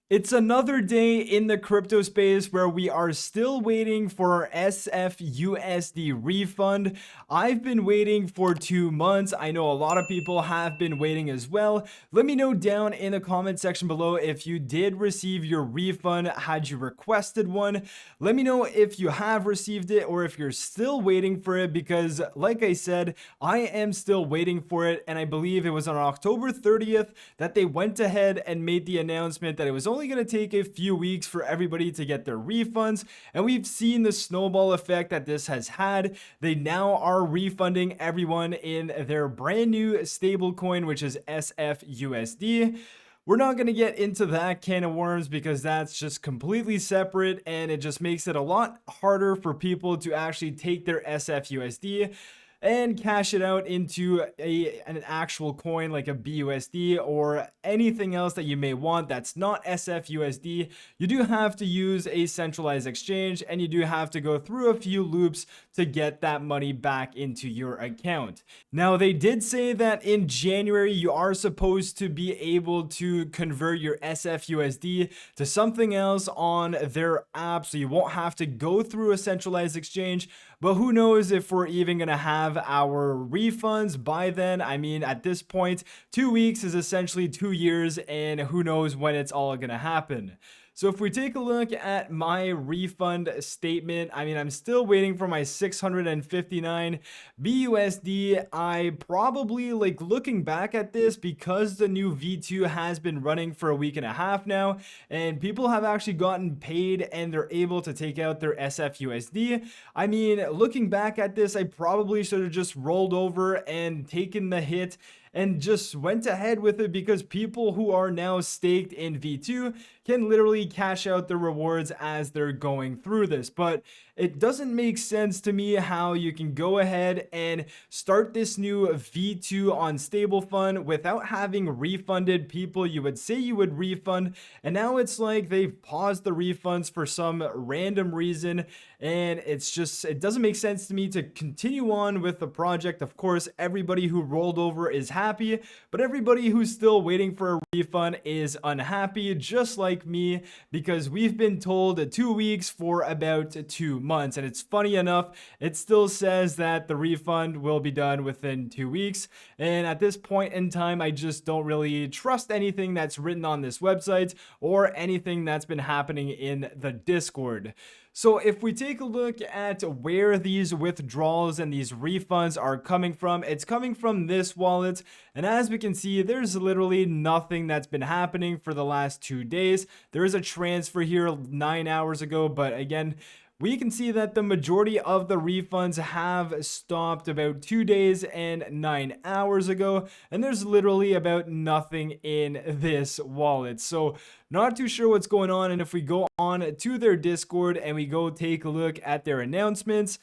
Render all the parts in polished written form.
It's another day in the crypto space where we are still waiting for our SFUSD refund. I've been waiting for 2 months. I know a lot of people have been waiting as well. Let me know down in the comment section below if you did receive your refund. Had you requested one? Let me know if you have received it or if you're still waiting for it, because like I said, I am still waiting for it. And I believe it was on October 30th that they went ahead and made the announcement that it was only going to take a few weeks for everybody to get their refunds. And we've seen the snowball effect that this has had. They now are refunding everyone in their brand new stablecoin, which is SFUSD. We're not going to get into that can of worms because that's just completely separate, and it just makes it a lot harder for people to actually take their SFUSD and cash it out into an actual coin like a BUSD or anything else that you may want that's not SFUSD. You do have to use a centralized exchange, and you do have to go through a few loops to get that money back into your account. Now, they did say that in January you are supposed to be able to convert your SFUSD to something else on their app, so you won't have to go through a centralized exchange. But who knows if we're even going to have our refunds by then. I mean, at this point, 2 weeks is essentially 2 years, and who knows when it's all going to happen. So if we take a look at my refund statement, I mean, I'm still waiting for my 659 BUSD. I probably, like, looking back at this, because the new V2 has been running for a week and a half now, and people have actually gotten paid and they're able to take out their SFUSD. I mean, looking back at this, I probably should have just rolled over and taken the hit and just went ahead with it, because people who are now staked in V2 can literally cash out their rewards as they're going through this. But it doesn't make sense to me how you can go ahead and start this new V2 on Stablefund without having refunded people you would say you would refund. And now it's like they've paused the refunds for some random reason. And it's just, it doesn't make sense to me to continue on with the project. Of course, everybody who rolled over is happy, but everybody who's still waiting for a refund is unhappy, just like me, because we've been told 2 weeks for about 2 months. And it's funny enough, it still says that the refund will be done within 2 weeks. And at this point in time, I just don't really trust anything that's written on this website or anything that's been happening in the Discord. So if we take a look at where these withdrawals and these refunds are coming from, it's coming from this wallet. And as we can see, there's literally nothing that's been happening for the last 2 days. There is a transfer here 9 hours ago, but again, we can see that the majority of the refunds have stopped about 2 days and 9 hours ago, and there's literally about nothing in this wallet. So not too sure what's going on. And if we go on to their Discord and we go take a look at their announcements,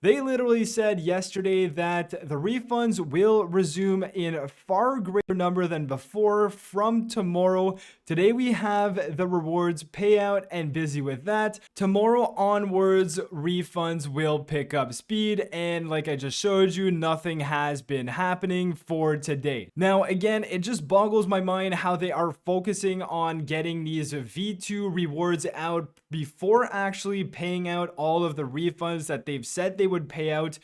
they literally said yesterday that the refunds will resume in a far greater number than before from tomorrow. Today we have the rewards payout and busy with that. Tomorrow onwards, refunds will pick up speed. And like I just showed you, nothing has been happening for today. Now, again, it just boggles my mind how they are focusing on getting these V2 rewards out before actually paying out all of the refunds that they've said they would pay out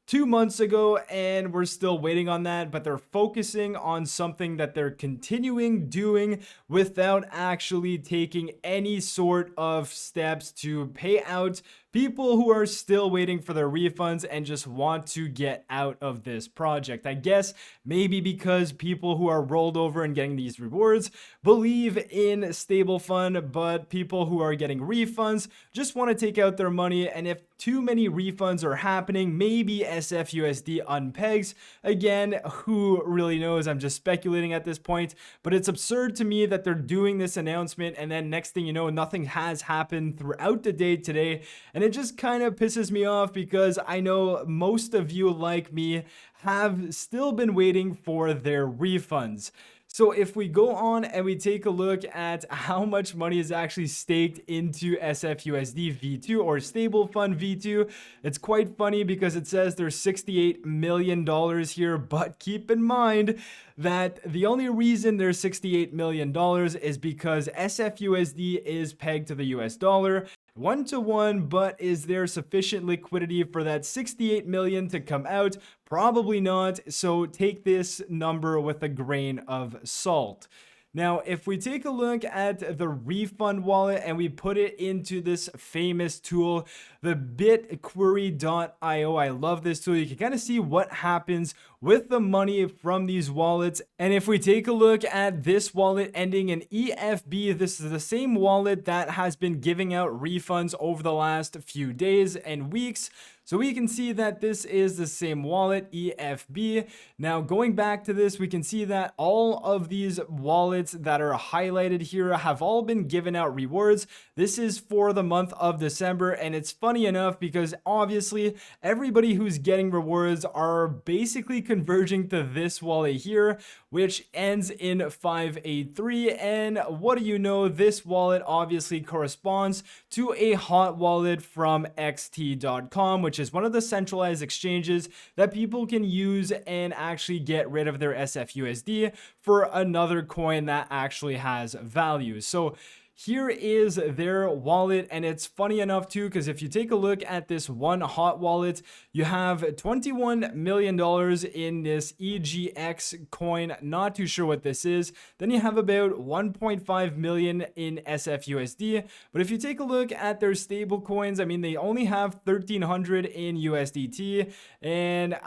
2 months ago, and we're still waiting on that. But they're focusing on something that they're continuing doing without actually taking any sort of steps to pay out people who are still waiting for their refunds and just want to get out of this project. I guess maybe because people who are rolled over and getting these rewards believe in Stablefund, but people who are getting refunds just want to take out their money. And if too many refunds are happening, maybe SFUSD unpegs. Again, who really knows? I'm just speculating at this point, but it's absurd to me that they're doing this announcement and then next thing you know, nothing has happened throughout the day today. And it just kind of pisses me off, because I know most of you, like me, have still been waiting for their refunds. So if we go on and we take a look at how much money is actually staked into SFUSD V2 or Stablefund V2, it's quite funny because it says there's $68 million here, but keep in mind that the only reason there's $68 million is because SFUSD is pegged to the US dollar 1-to-1, but is there sufficient liquidity for that 68 million to come out? Probably not, so take this number with a grain of salt. Now, if we take a look at the refund wallet and we put it into this famous tool, the bitquery.io, I love this tool. You can kind of see what happens with the money from these wallets. And if we take a look at this wallet ending in EFB, this is the same wallet that has been giving out refunds over the last few days and weeks. So we can see that this is the same wallet, EFB. Now going back to this, we can see that all of these wallets that are highlighted here have all been given out rewards. This is for the month of December, and it's funny enough because obviously everybody who's getting rewards are basically converging to this wallet here, which ends in 583. And what do you know, this wallet obviously corresponds to a hot wallet from xt.com, which is one of the centralized exchanges that people can use and actually get rid of their SFUSD for another coin that actually has value. So here is their wallet, and it's funny enough too because if you take a look at this one hot wallet, you have $21 million in this EGX coin. Not too sure what this is. Then you have about 1.5 million in SFUSD. But if you take a look at their stable coins, I mean, they only have 1,300 in USDT, and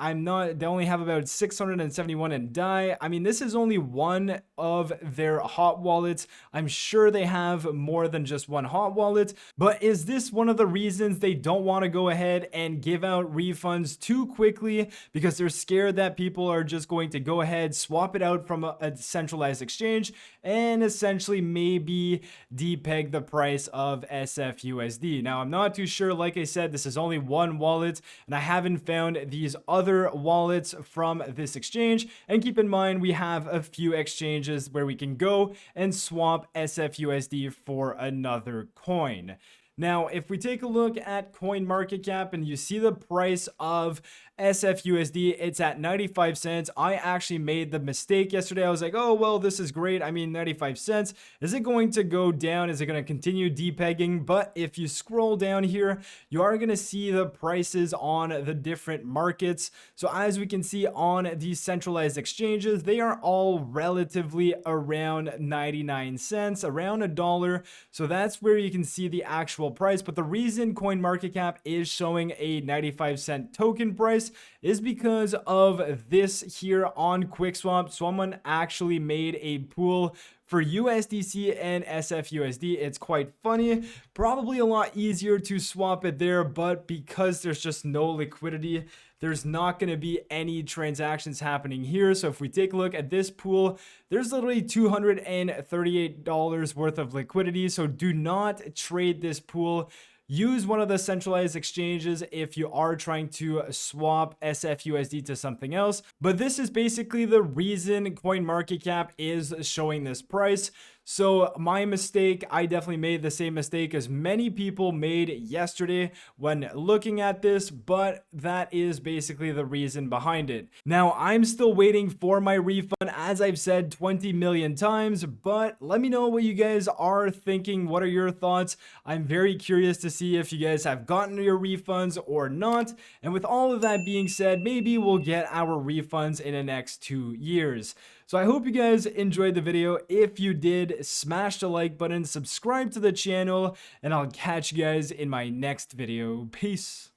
they only have about 671 in DAI. I mean, this is only one of their hot wallets. I'm sure they have more than just one hot wallet, but is this one of the reasons they don't want to go ahead and give out refunds too quickly because they're scared that people are just going to go ahead, swap it out from a centralized exchange and essentially maybe depeg the price of SFUSD? Now, I'm not too sure. Like I said, this is only one wallet and I haven't found these other wallets from this exchange. And keep in mind, we have a few exchanges where we can go and swap SFUSD for another coin. Now, if we take a look at CoinMarketCap and you see the price of SFUSD, it's at 95 cents. I actually made the mistake yesterday. I was like, oh, well, this is great. I mean, 95 cents. Is it going to go down? Is it going to continue depegging? But if you scroll down here, you are going to see the prices on the different markets. So as we can see on these centralized exchanges, they are all relatively around 99 cents, around $1. So that's where you can see the actual price. But the reason CoinMarketCap is showing a 95-cent token price is because of this here on QuickSwap. Someone actually made a pool for USDC and SFUSD. It's quite funny. Probably a lot easier to swap it there, but because there's just no liquidity, there's not going to be any transactions happening here. So if we take a look at this pool, there's literally $238 worth of liquidity. So do not trade this pool. Use one of the centralized exchanges if you are trying to swap SFUSD to something else. But this is basically the reason CoinMarketCap is showing this price. So my mistake, I definitely made the same mistake as many people made yesterday when looking at this, but that is basically the reason behind it. Now, I'm still waiting for my refund, as I've said 20 million times, but let me know what you guys are thinking. What are your thoughts? I'm very curious to see if you guys have gotten your refunds or not. And with all of that being said, maybe we'll get our refunds in the next 2 years. So I hope you guys enjoyed the video. If you did, smash the like button, subscribe to the channel, and I'll catch you guys in my next video. Peace.